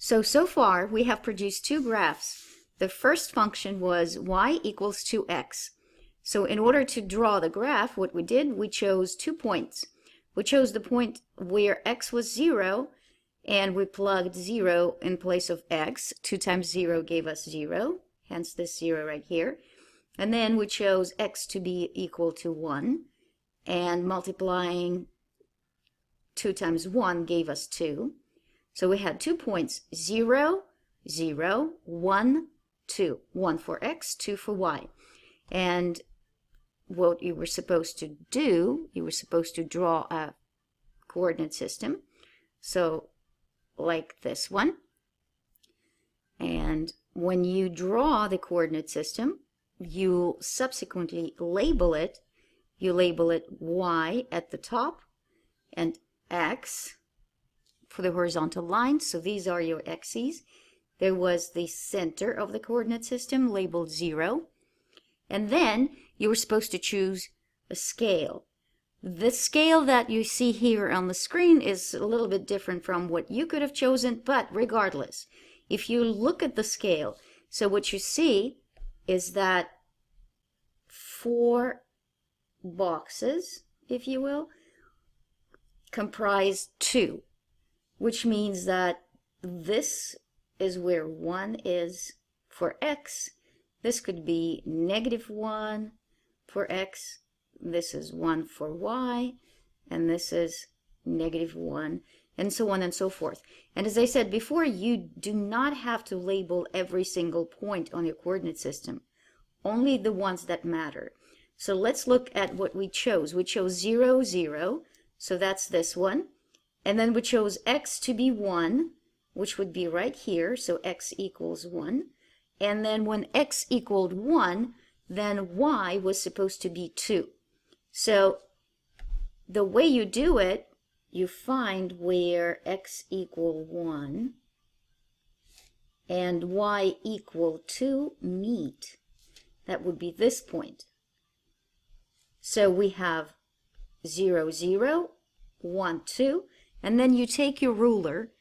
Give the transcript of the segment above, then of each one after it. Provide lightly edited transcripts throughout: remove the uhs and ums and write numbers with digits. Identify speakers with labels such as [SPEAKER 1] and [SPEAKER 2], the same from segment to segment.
[SPEAKER 1] So far we have produced two graphs. The first function was y equals 2x. So in order to draw the graph, what we did, we chose 2 points. We chose the point where x was 0, and we plugged 0 in place of x. 2 times 0 gave us 0, hence this 0 right here. And then we chose x to be equal to 1, and multiplying 2 times 1 gave us 2. So we had 2 points, 0, 0, 1, 2. 1 for x, 2 for y. And what you were supposed to do, you were supposed to draw a coordinate system. So like this one. And when you draw the coordinate system, you subsequently label it. You label it y at the top and x for the horizontal line. So these are your x's. There was the center of the coordinate system labeled 0. And then you were supposed to choose a scale. The scale that you see here on the screen is a little bit different from what you could have chosen, but regardless, if you look at the scale, so what you see is that 4 boxes, if you will, comprise 2, which means that this is where 1 is for x. This could be -1 for x. This is 1 for y. And this is -1, and so on and so forth. And as I said before, you do not have to label every single point on your coordinate system, only the ones that matter. So let's look at what we chose. We chose 0, 0, so that's this one. And then we chose x to be 1, which would be right here, so x equals 1. And then when x equaled 1, then y was supposed to be 2. So the way you do it, you find where x equal 1 and y equal 2 meet. That would be this point. So we have 0, 0, 1, 2, and then you take your ruler,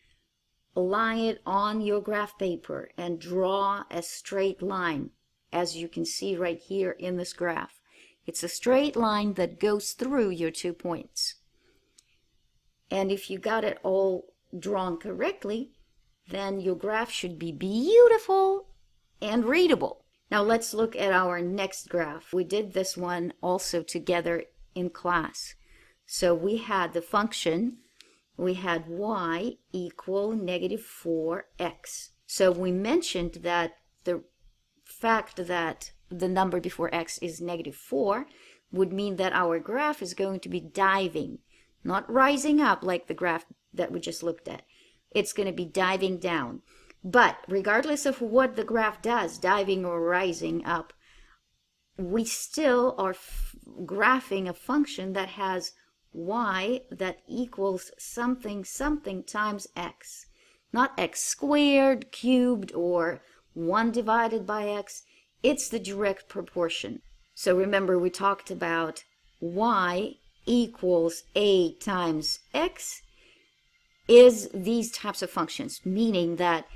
[SPEAKER 1] lie it on your graph paper, and draw a straight line, as you can see right here in this graph. It's a straight line that goes through your 2 points. And if you got it all drawn correctly, then your graph should be beautiful and readable. Now let's look at our next graph. We did this one also together in class. So we had the function, we had y equal -4x. So we mentioned that the fact that the number before x is -4 would mean that our graph is going to be diving, not rising up like the graph that we just looked at. It's going to be diving down. But regardless of what the graph does, diving or rising up, we still are graphing a function that has y that equals something something times x. Not x squared, cubed, or 1 divided by x. It's the direct proportion. So remember, we talked about y equals a times x is these types of functions, meaning that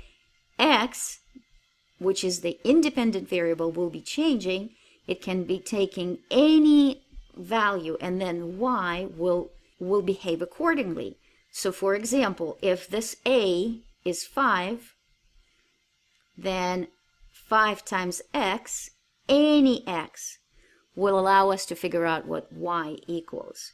[SPEAKER 1] x, which is the independent variable, will be changing. It can be taking any value, and then y will behave accordingly. So for example, if this a is 5, then 5 times x, any x, will allow us to figure out what y equals.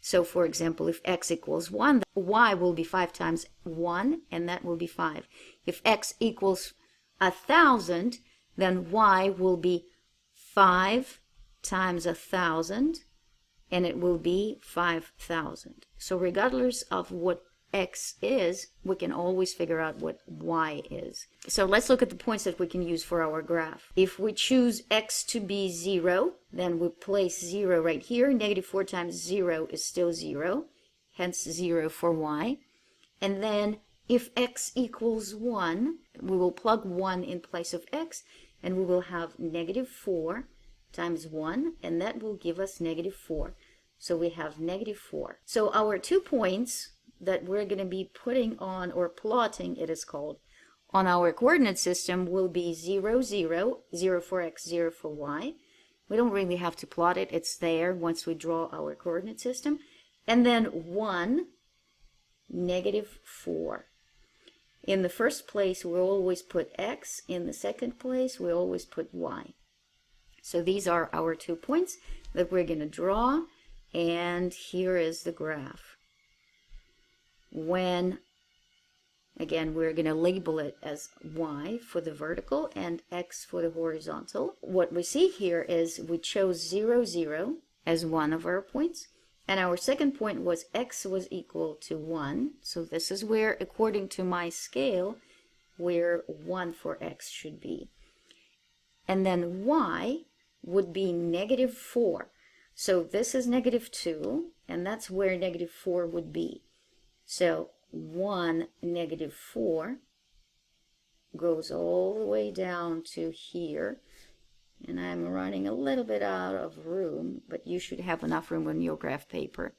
[SPEAKER 1] So for example, if x equals 1, y will be 5 times 1, and that will be 5. If x equals 1,000, then y will be 5 times 1,000, and it will be 5,000. So regardless of what x is, we can always figure out what y is. So let's look at the points that we can use for our graph. If we choose x to be 0, then we place 0 right here. -4 times 0 is still 0, hence 0 for y. And then if x equals 1, we will plug 1 in place of x, and we will have -4 times 1, and that will give us -4. So we have -4. So our 2 points that we're going to be putting on, or plotting it is called, on our coordinate system will be 0, 0, 0 for x, 0 for y. We don't really have to plot it. It's there once we draw our coordinate system. And then 1, negative 4. In the first place, we always put x. In the second place, we always put y. So these are our 2 points that we're going to draw. And here is the graph. When, again, we're going to label it as y for the vertical and x for the horizontal. What we see here is we chose 0, 0 as one of our points. And our second point was x was equal to 1. So this is where, according to my scale, where 1 for x should be. And then y would be negative 4. So this is negative 2, and that's where negative 4 would be. So 1, negative 4 goes all the way down to here. And I'm running a little bit out of room, but you should have enough room on your graph paper.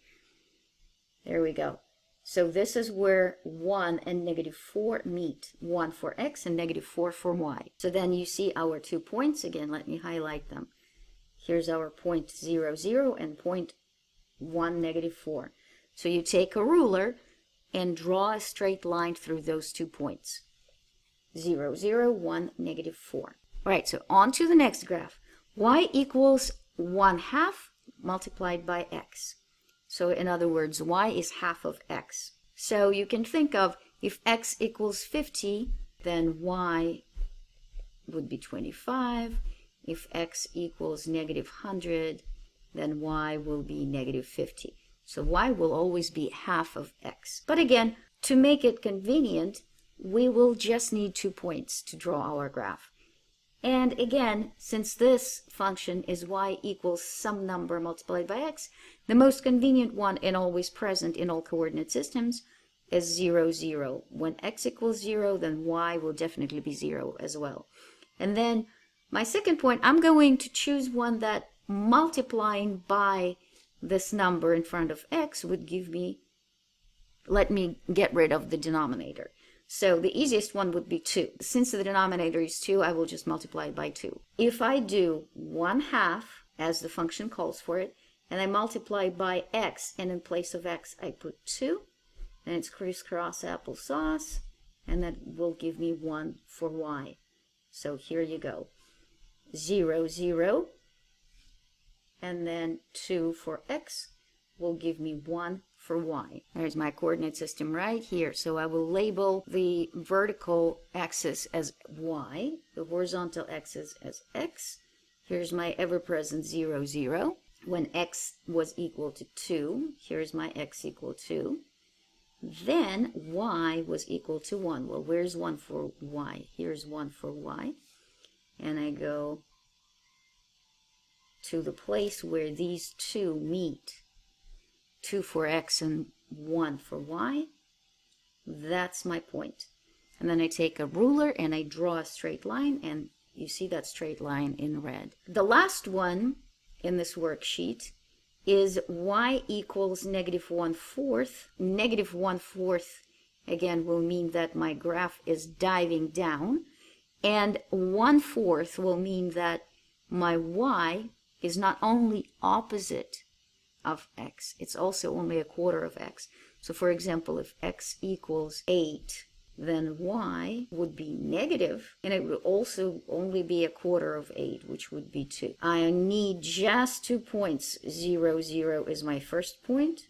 [SPEAKER 1] There we go. So this is where 1 and negative 4 meet. 1 for x and negative 4 for y. So then you see our 2 points. Again, let me highlight them. Here's our point 0, 0 and point 1, negative 4. So you take a ruler and draw a straight line through those 2 points. 0, 0, 1, negative 4. All right, so on to the next graph. Y equals 1/2 multiplied by x. So in other words, y is half of x. So you can think of, if x equals 50, then y would be 25. If x equals negative 100, then y will be negative 50. So y will always be half of x. But again, to make it convenient, we will just need 2 points to draw our graph. And again, since this function is y equals some number multiplied by x, the most convenient one and always present in all coordinate systems is 0, 0. When x equals 0, then y will definitely be 0 as well. And then my second point, I'm going to choose one that multiplying by this number in front of x would give me, let me get rid of the denominator. So the easiest one would be 2. Since the denominator is 2, I will just multiply it by 2. If I do 1/2, as the function calls for it, and I multiply by x, and in place of x I put 2, then it's crisscross applesauce, and that will give me 1 for y. So here you go. 0, 0, and then 2 for x will give me 1 for y. There's my coordinate system right here. So I will label the vertical axis as y, the horizontal axis as x. Here's my ever-present 0, 0. When x was equal to 2, here's my x equal 2. Then y was equal to 1. Well, where's 1 for y? Here's 1 for y. And I go to the place where these two meet. 2 for x and 1 for y. That's my point. And then I take a ruler and I draw a straight line, and you see that straight line in red. The last one in this worksheet is y equals negative 1/4. Negative 1/4 again will mean that my graph is diving down, and 1/4 will mean that my y is not only opposite of x, it's also only a quarter of x. So for example, if x equals 8, then y would be negative, and it would also only be a quarter of 8, which would be 2. I need just 2 points. 0, 0 is my first point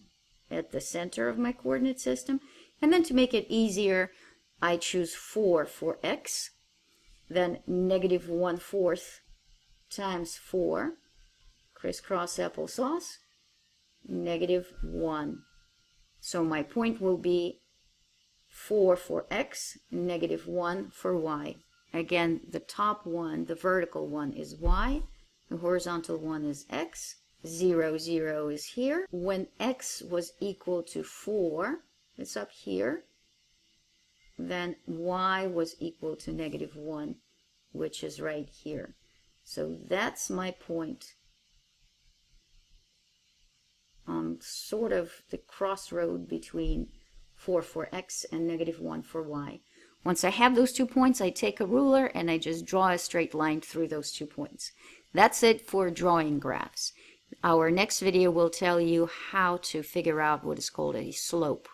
[SPEAKER 1] at the center of my coordinate system. And then to make it easier, I choose 4 for x, then negative 1/4 times 4, crisscross applesauce, negative 1. So my point will be 4 for x, negative 1 for y. Again, the top one, the vertical one, is y. The horizontal one is x. 0, 0 is here. When x was equal to 4, it's up here, then y was equal to negative 1, which is right here. So that's my point on sort of the crossroad between 4 for x and negative 1 for y. Once I have those 2 points, I take a ruler and I just draw a straight line through those 2 points. That's it for drawing graphs. Our next video will tell you how to figure out what is called a slope.